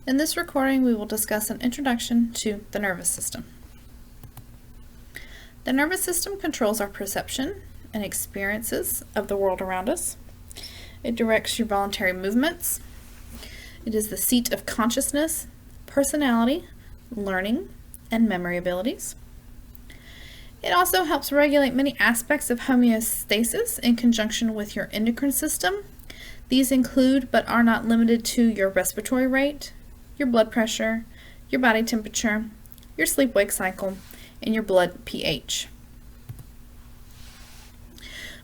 In this recording, we will discuss an introduction to the nervous system. The nervous system controls our perception and experiences of the world around us. It directs your voluntary movements. It is the seat of consciousness, personality, learning, and memory abilities. It also helps regulate many aspects of homeostasis in conjunction with your endocrine system. These include, but are not limited to, your respiratory rate, your blood pressure, your body temperature, your sleep-wake cycle, and your blood pH.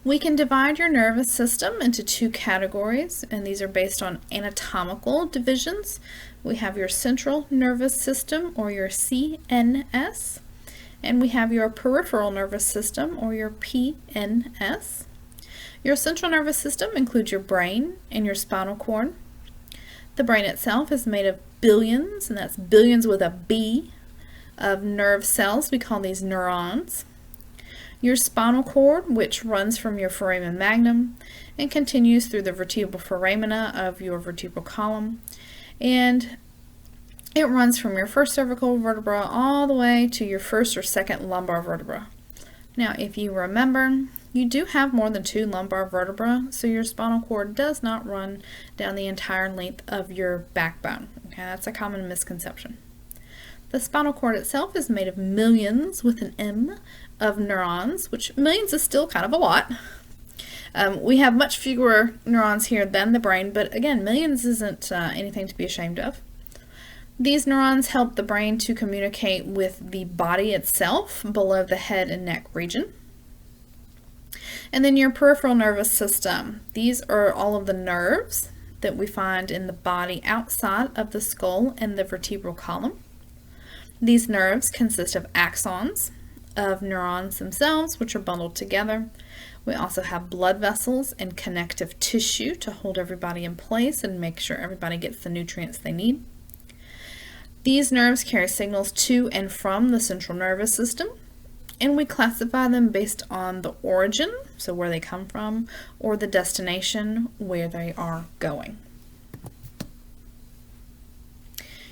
We can divide your nervous system into two categories, and these are based on anatomical divisions. We have your central nervous system, or your CNS, and we have your peripheral nervous system, or your PNS. Your central nervous system includes your brain and your spinal cord. The brain itself is made of billions, and that's billions with a B, of nerve cells. We call these neurons. Your spinal cord, which runs from your foramen magnum and continues through the vertebral foramina of your vertebral column, and it runs from your first cervical vertebra all the way to your first or second lumbar vertebra. Now, if you remember, you do have more than two lumbar vertebrae, so your spinal cord does not run down the entire length of your backbone. Okay, that's a common misconception. The spinal cord itself is made of millions, with an M, of neurons, which millions is still kind of a lot. We have much fewer neurons here than the brain, but again, millions isn't anything to be ashamed of. These neurons help the brain to communicate with the body itself below the head and neck region. And then your peripheral nervous system. These are all of the nerves that we find in the body outside of the skull and the vertebral column. These nerves consist of axons of neurons themselves, which are bundled together. We also have blood vessels and connective tissue to hold everybody in place and make sure everybody gets the nutrients they need. These nerves carry signals to and from the central nervous system, and we classify them based on the origin, so where they come from, or the destination, where they are going.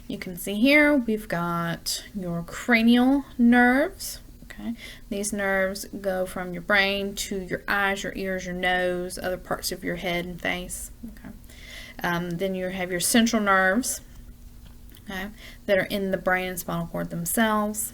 You can see here we've got your cranial nerves. Okay, these nerves go from your brain to your eyes, your ears, your nose, other parts of your head and face. Okay. Then you have your central nerves, okay, that are in the brain and spinal cord themselves.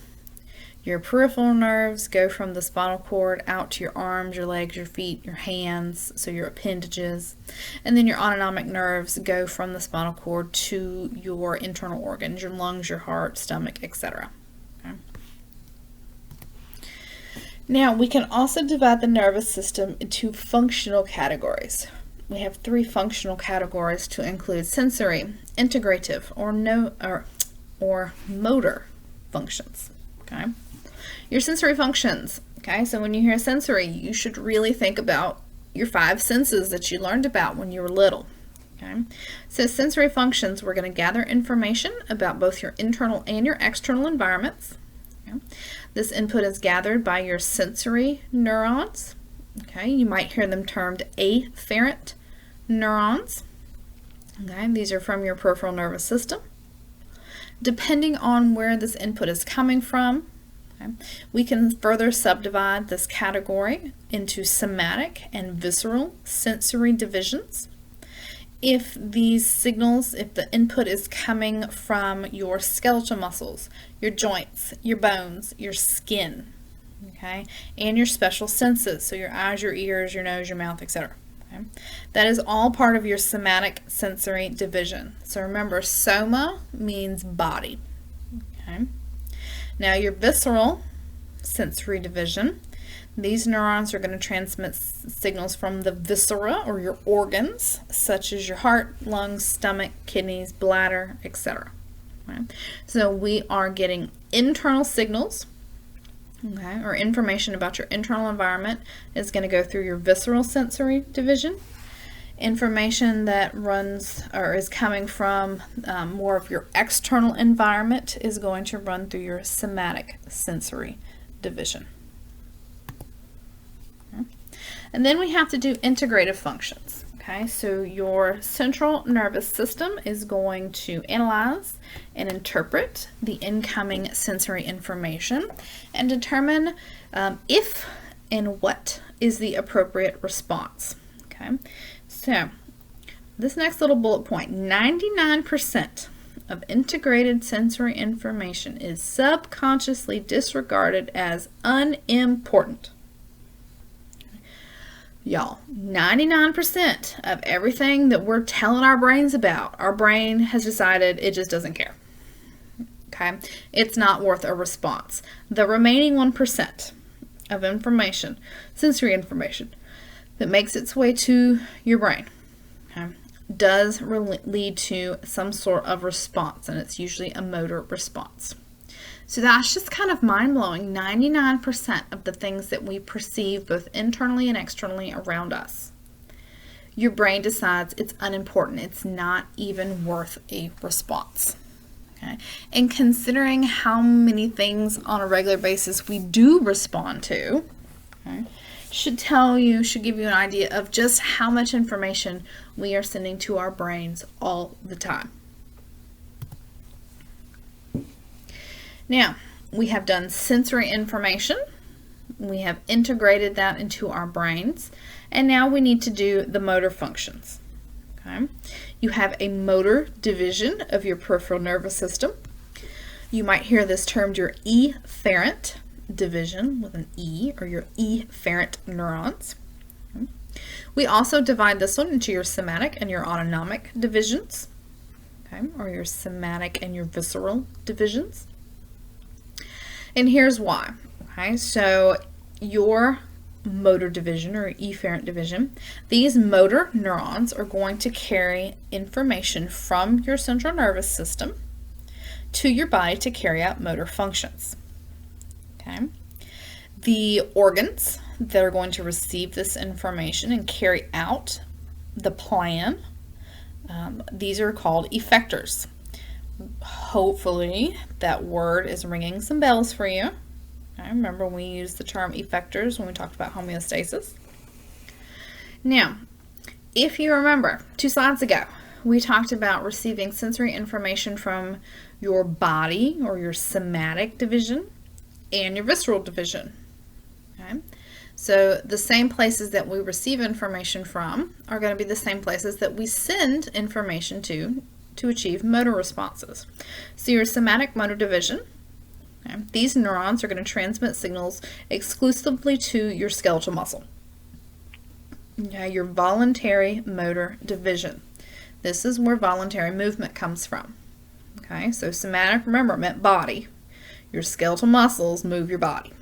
Your peripheral nerves go from the spinal cord out to your arms, your legs, your feet, your hands, so your appendages. And then your autonomic nerves go from the spinal cord to your internal organs, your lungs, your heart, stomach, etc. Okay. Now, we can also divide the nervous system into functional categories. We have three functional categories to include sensory, integrative, or motor functions. Okay. Your sensory functions. Okay, so when you hear sensory, you should really think about your five senses that you learned about when you were little. Okay, so sensory functions, we're going to gather information about both your internal and your external environments. Okay. This input is gathered by your sensory neurons. Okay, you might hear them termed afferent neurons. Okay, these are from your peripheral nervous system. Depending on where this input is coming from, okay, we can further subdivide this category into somatic and visceral sensory divisions. If these signals, if the input is coming from your skeletal muscles, your joints, your bones, your skin, okay, and your special senses, so your eyes, your ears, your nose, your mouth, etc. Okay. That is all part of your somatic sensory division. So remember, soma means body. Okay. Now your visceral sensory division, these neurons are going to transmit signals from the viscera, or your organs, such as your heart, lungs, stomach, kidneys, bladder, etc. Okay. So we are getting internal signals. Okay, or information about your internal environment is going to go through your visceral sensory division. Information that runs or is coming from more of your external environment is going to run through your somatic sensory division. Okay. And then we have to do integrative functions. Okay. Okay, so your central nervous system is going to analyze and interpret the incoming sensory information and determine if and what is the appropriate response. Okay, so this next little bullet point, 99% of integrated sensory information is subconsciously disregarded as unimportant. Y'all, 99% of everything that we're telling our brains about, our brain has decided it just doesn't care. Okay? It's not worth a response. The remaining 1% of information, sensory information, that makes its way to your brain, okay, does lead to some sort of response, and it's usually a motor response. So that's just kind of mind-blowing. 99% of the things that we perceive both internally and externally around us, your brain decides it's unimportant. It's not even worth a response. Okay? And considering how many things on a regular basis we do respond to, okay, should give you an idea of just how much information we are sending to our brains all the time. Now, we have done sensory information, we have integrated that into our brains, and now we need to do the motor functions. Okay? You have a motor division of your peripheral nervous system. You might hear this termed your efferent division with an E, or your efferent neurons. Okay? We also divide this one into your somatic and your autonomic divisions, okay, or your somatic and your visceral divisions. And here's why. Okay, so your motor division or efferent division, these motor neurons are going to carry information from your central nervous system to your body to carry out motor functions. Okay, the organs that are going to receive this information and carry out the plan, these are called effectors. Hopefully that word is ringing some bells for you. I remember we used the term effectors when we talked about homeostasis. Now, if you remember 2 slides ago, we talked about receiving sensory information from your body or your somatic division and your visceral division. Okay? So the same places that we receive information from are going to be the same places that we send information to achieve motor responses. So your somatic motor division, okay, these neurons are going to transmit signals exclusively to your skeletal muscle. Okay, your voluntary motor division. This is where voluntary movement comes from. Okay, so somatic, remember, meant body. Your skeletal muscles move your body.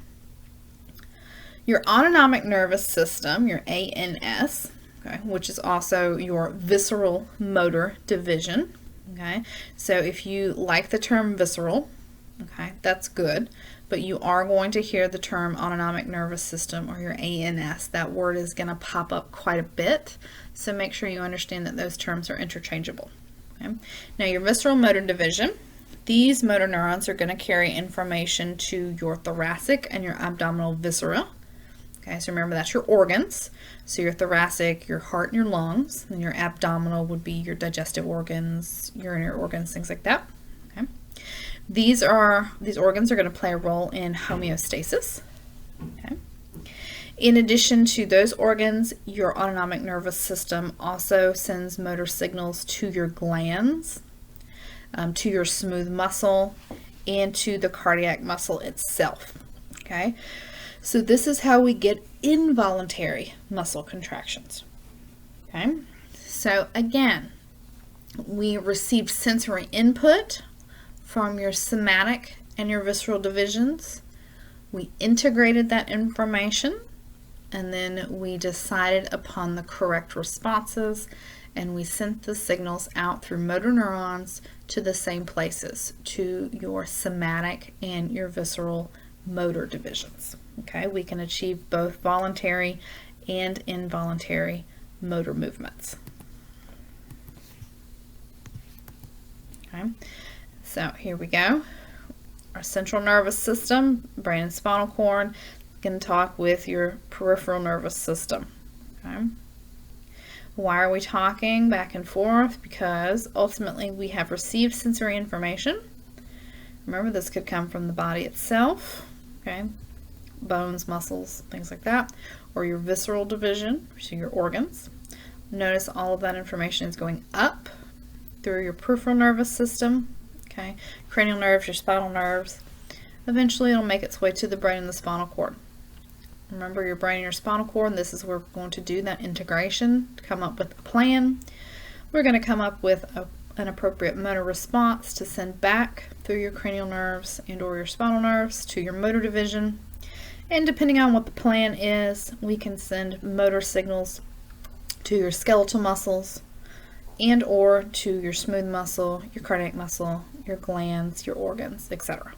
Your autonomic nervous system, your ANS, okay, which is also your visceral motor division. Okay, so if you like the term visceral, okay, that's good, but you are going to hear the term autonomic nervous system or your ANS. That word is going to pop up quite a bit, so make sure you understand that those terms are interchangeable. Okay? Now your visceral motor division, these motor neurons are going to carry information to your thoracic and your abdominal viscera. Okay, so remember that's your organs. So your thoracic, your heart and your lungs, and your abdominal would be your digestive organs, urinary organs, things like that. Okay. These organs are going to play a role in homeostasis. Okay. In addition to those organs, your autonomic nervous system also sends motor signals to your glands, to your smooth muscle, and to the cardiac muscle itself. Okay. So this is how we get involuntary muscle contractions. Okay, so again, we received sensory input from your somatic and your visceral divisions. We integrated that information, and then we decided upon the correct responses, and we sent the signals out through motor neurons to the same places, to your somatic and your visceral motor divisions. Okay, we can achieve both voluntary and involuntary motor movements. Okay, so here we go. Our central nervous system, brain and spinal cord, can talk with your peripheral nervous system. Okay, Why are we talking back and forth? Because ultimately we have received sensory information. Remember, this could come from the body itself, okay? Bones, muscles, things like that, or your visceral division, so your organs. Notice all of that information is going up through your peripheral nervous system, okay? Cranial nerves, your spinal nerves. Eventually it'll make its way to the brain and the spinal cord. Remember your brain and your spinal cord, and this is where we're going to do that integration to come up with a plan. We're going to come up with an appropriate motor response to send back through your cranial nerves and or your spinal nerves to your motor division. And depending on what the plan is, we can send motor signals to your skeletal muscles and or to your smooth muscle, your cardiac muscle, your glands, your organs, etc.